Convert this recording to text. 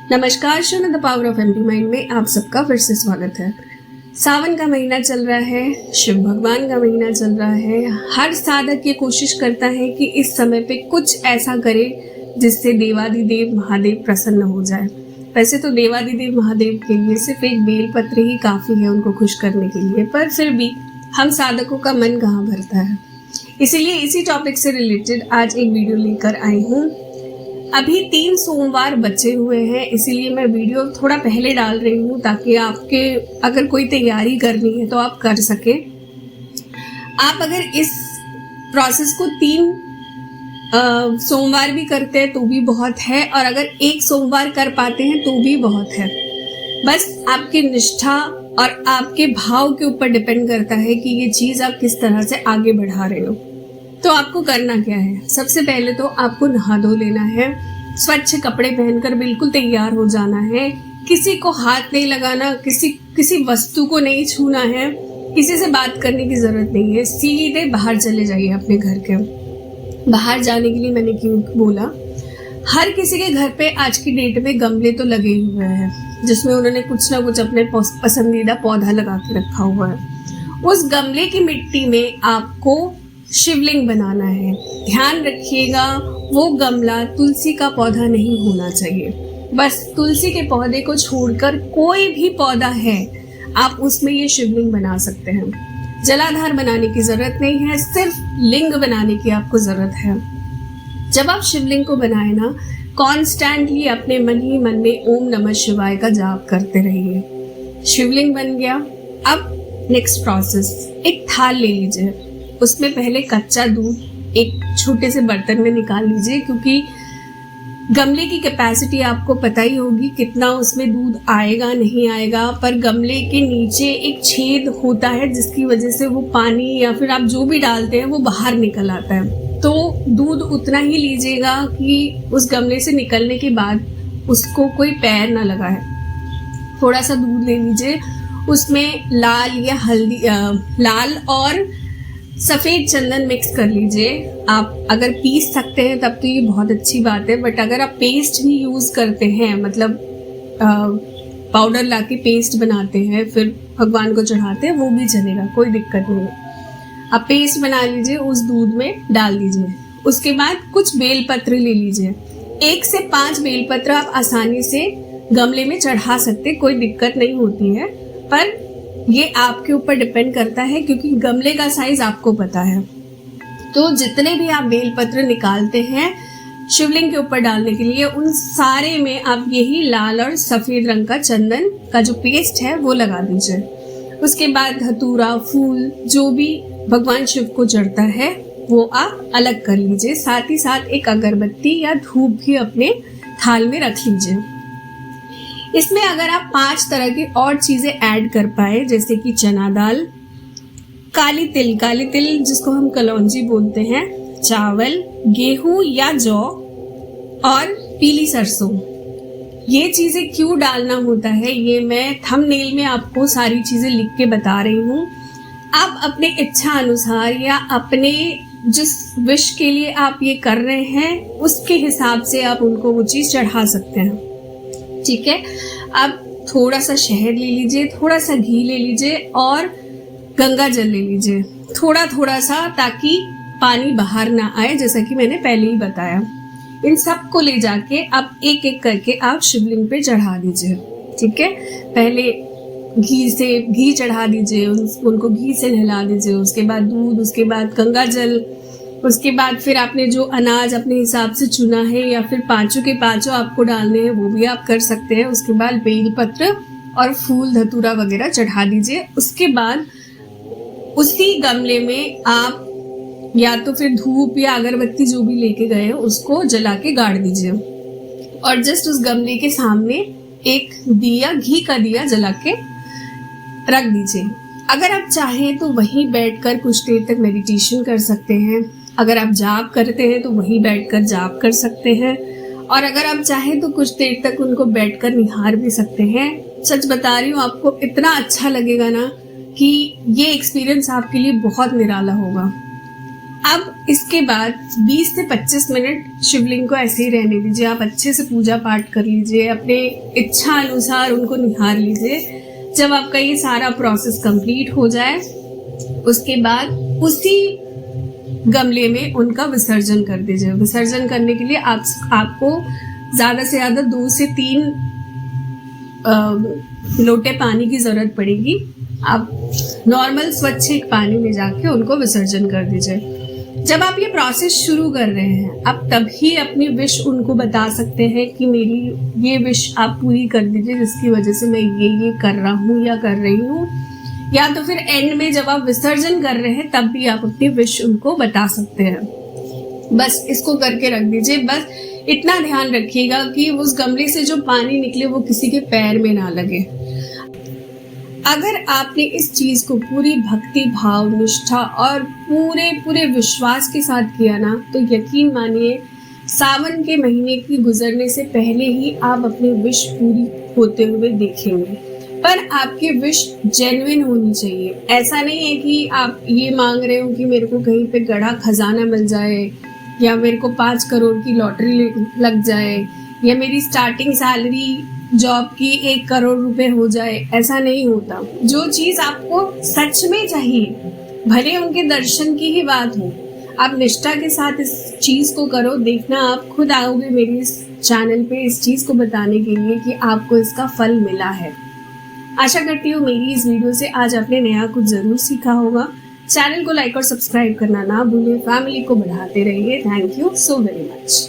नमस्कार, show the power of empty mind में आप सबका फिर से स्वागत है। सावन का महीना चल रहा है, शिव भगवान का महीना चल रहा है। हर साधक ये कोशिश करता है कि इस समय पे कुछ ऐसा करे जिससे देवादिदेव महादेव प्रसन्न हो जाए। वैसे तो देवादिदेव महादेव के लिए सिर्फ एक बेलपत्र ही काफी है उनको खुश करने के लिए, पर फिर भी हम साधकों का मन कहाँ भरता है। इसीलिए इसी टॉपिक से रिलेटेड आज एक वीडियो लेकर आई हूँ। अभी 3 सोमवार बचे हुए हैं, इसीलिए मैं वीडियो थोड़ा पहले डाल रही हूँ ताकि आपके अगर कोई तैयारी करनी है तो आप कर सके। आप अगर इस प्रोसेस को 3 सोमवार भी करते हैं तो भी बहुत है, और अगर 1 सोमवार कर पाते हैं तो भी बहुत है। बस आपकी निष्ठा और आपके भाव के ऊपर डिपेंड करता है कि ये चीज़ आप किस तरह से आगे बढ़ा रहे हो। तो आपको करना क्या है? सबसे पहले तो आपको नहा धो लेना है, स्वच्छ कपड़े पहनकर बिल्कुल तैयार हो जाना है। किसी को हाथ नहीं लगाना, किसी वस्तु को नहीं छूना है, किसी से बात करने की जरूरत नहीं है। सीधे बाहर चले जाइए अपने घर के। बाहर जाने के लिए मैंने क्यों बोला, हर किसी के घर पे आज की डेट में गमले तो लगे हुए हैं जिसमें उन्होंने कुछ ना कुछ अपने पसंदीदा पौधा लगा के रखा हुआ है। उस गमले की मिट्टी में आपको शिवलिंग बनाना है। ध्यान रखिएगा, वो गमला तुलसी का पौधा नहीं होना चाहिए। बस तुलसी के पौधे को छोड़कर कोई भी पौधा है आप उसमें ये शिवलिंग बना सकते हैं। जलाधार बनाने की जरूरत नहीं है, सिर्फ लिंग बनाने की आपको जरूरत है। जब आप शिवलिंग को बनाए ना, कॉन्स्टेंटली अपने मन ही मन में ओम नमः शिवाय का जाप करते रहिए। शिवलिंग बन गया। अब नेक्स्ट प्रोसेस, एक थाल ले लीजिए, उसमें पहले कच्चा दूध एक छोटे से बर्तन में निकाल लीजिए, क्योंकि गमले की कैपेसिटी आपको पता ही होगी कितना उसमें दूध आएगा नहीं आएगा। पर गमले के नीचे एक छेद होता है जिसकी वजह से वो पानी या फिर आप जो भी डालते हैं वो बाहर निकल आता है। तो दूध उतना ही लीजिएगा कि उस गमले से निकलने के बाद उसको कोई पैर ना लगाए। थोड़ा सा दूध ले लीजिए, उसमें लाल और सफ़ेद चंदन मिक्स कर लीजिए। आप अगर पीस सकते हैं तब तो ये बहुत अच्छी बात है, बट अगर आप पेस्ट भी यूज़ करते हैं, मतलब पाउडर ला के पेस्ट बनाते हैं फिर भगवान को चढ़ाते हैं, वो भी चलेगा, कोई दिक्कत नहीं है। आप पेस्ट बना लीजिए, उस दूध में डाल दीजिए। उसके बाद कुछ बेलपत्र ले लीजिए। 1 से 5 बेलपत्र आप आसानी से गमले में चढ़ा सकते, कोई दिक्कत नहीं होती है। पर ये आपके ऊपर डिपेंड करता है क्योंकि गमले का साइज आपको पता है। तो जितने भी आप बेलपत्र निकालते हैं शिवलिंग के ऊपर डालने के लिए, उन सारे में आप यही लाल और सफ़ेद रंग का चंदन का जो पेस्ट है वो लगा दीजिए। उसके बाद धतूरा, फूल, जो भी भगवान शिव को चढ़ता है वो आप अलग कर लीजिए। साथ ही साथ एक अगरबत्ती या धूप भी अपने थाल में रख लीजिए। इसमें अगर आप 5 तरह की और चीजें ऐड कर पाए, जैसे कि चना दाल, काली तिल जिसको हम कलौंजी बोलते हैं, चावल, गेहूं या जौ और पीली सरसों, ये चीजें क्यों डालना होता है ये मैं थंबनेल में आपको सारी चीजें लिख के बता रही हूँ। आप अपने इच्छा अनुसार या अपने जिस विश के लिए आप ये कर रहे हैं उसके हिसाब से आप उनको वो चीज चढ़ा सकते हैं। ठीक है, अब थोड़ा सा शहद ले लीजिए, थोड़ा सा घी ले लीजिए और गंगा जल ले लीजिए, थोड़ा सा, ताकि पानी बाहर ना आए, जैसा कि मैंने पहले ही बताया। इन सब को ले जाके अब एक एक करके आप शिवलिंग पे चढ़ा दीजिए। ठीक है, पहले घी चढ़ा दीजिए, उनको घी से नहला दीजिए, उसके बाद दूध, उसके बाद गंगा जल, उसके बाद फिर आपने जो अनाज अपने हिसाब से चुना है या फिर 5 के 5 आपको डालने हैं वो भी आप कर सकते हैं। उसके बाद बेलपत्र और फूल, धतूरा वगैरह चढ़ा दीजिए। उसके बाद उसी गमले में आप या तो फिर धूप या अगरबत्ती जो भी लेके गए हैं उसको जला के गाड़ दीजिए, और जस्ट उस गमले के सामने एक दिया, घी का दिया जला के रख दीजिए। अगर आप चाहें तो वहीं बैठकर कुछ देर तक मेडिटेशन कर सकते हैं। अगर आप जाप करते हैं तो वहीं बैठकर जाप कर सकते हैं, और अगर आप चाहें तो कुछ देर तक उनको बैठकर निहार भी सकते हैं। सच बता रही हूँ, आपको इतना अच्छा लगेगा ना कि ये एक्सपीरियंस आपके लिए बहुत निराला होगा। अब इसके बाद 20 से 25 मिनट शिवलिंग को ऐसे ही रहने दीजिए। आप अच्छे से पूजा पाठ कर लीजिए, अपने इच्छा अनुसार उनको निहार लीजिए। जब आपका ये सारा प्रोसेस कंप्लीट हो जाए, उसके बाद उसी गमले में उनका विसर्जन कर दीजिए। विसर्जन करने के लिए आपको ज़्यादा से ज़्यादा 2 से 3 लोटे पानी की ज़रूरत पड़ेगी। आप नॉर्मल स्वच्छ एक पानी में जाके उनको विसर्जन कर दीजिए। जब आप ये प्रोसेस शुरू कर रहे हैं, आप तभी अपनी विश उनको बता सकते हैं कि मेरी ये विश आप पूरी कर दीजिए, जिसकी वजह से मैं ये कर रहा हूँ या कर रही हूँ। या तो फिर एंड में जब आप विसर्जन कर रहे हैं, तब भी आप अपनी विश उनको बता सकते हैं। बस इसको करके रख दीजिए। बस इतना ध्यान रखिएगा कि उस गमले से जो पानी निकले वो किसी के पैर में ना लगे। अगर आपने इस चीज को पूरी भक्ति भाव, निष्ठा और पूरे विश्वास के साथ किया ना, तो यकीन मानिए सावन के महीने की गुजरने से पहले ही आप अपनी विश पूरी होते हुए देखेंगे। पर आपकी विश जेन्युइन होनी चाहिए। ऐसा नहीं है कि आप ये मांग रहे हो कि मेरे को कहीं पे गड़ा खजाना मिल जाए, या मेरे को 5 करोड़ की लॉटरी लग जाए, या मेरी स्टार्टिंग सैलरी जॉब की 1 करोड़ रुपए हो जाए। ऐसा नहीं होता। जो चीज आपको सच में चाहिए, भले उनके दर्शन की ही बात हो, आप निष्ठा के साथ इस चीज को करो। देखना आप खुद आओगे मेरे इस चैनल पे इस चीज को बताने के लिए कि आपको इसका फल मिला है। आशा करती हूँ मेरी इस वीडियो से आज आपने नया कुछ जरूर सीखा होगा। चैनल को लाइक और सब्सक्राइब करना ना भूलें। फैमिली को बढ़ाते रहिए। Thank you so very much.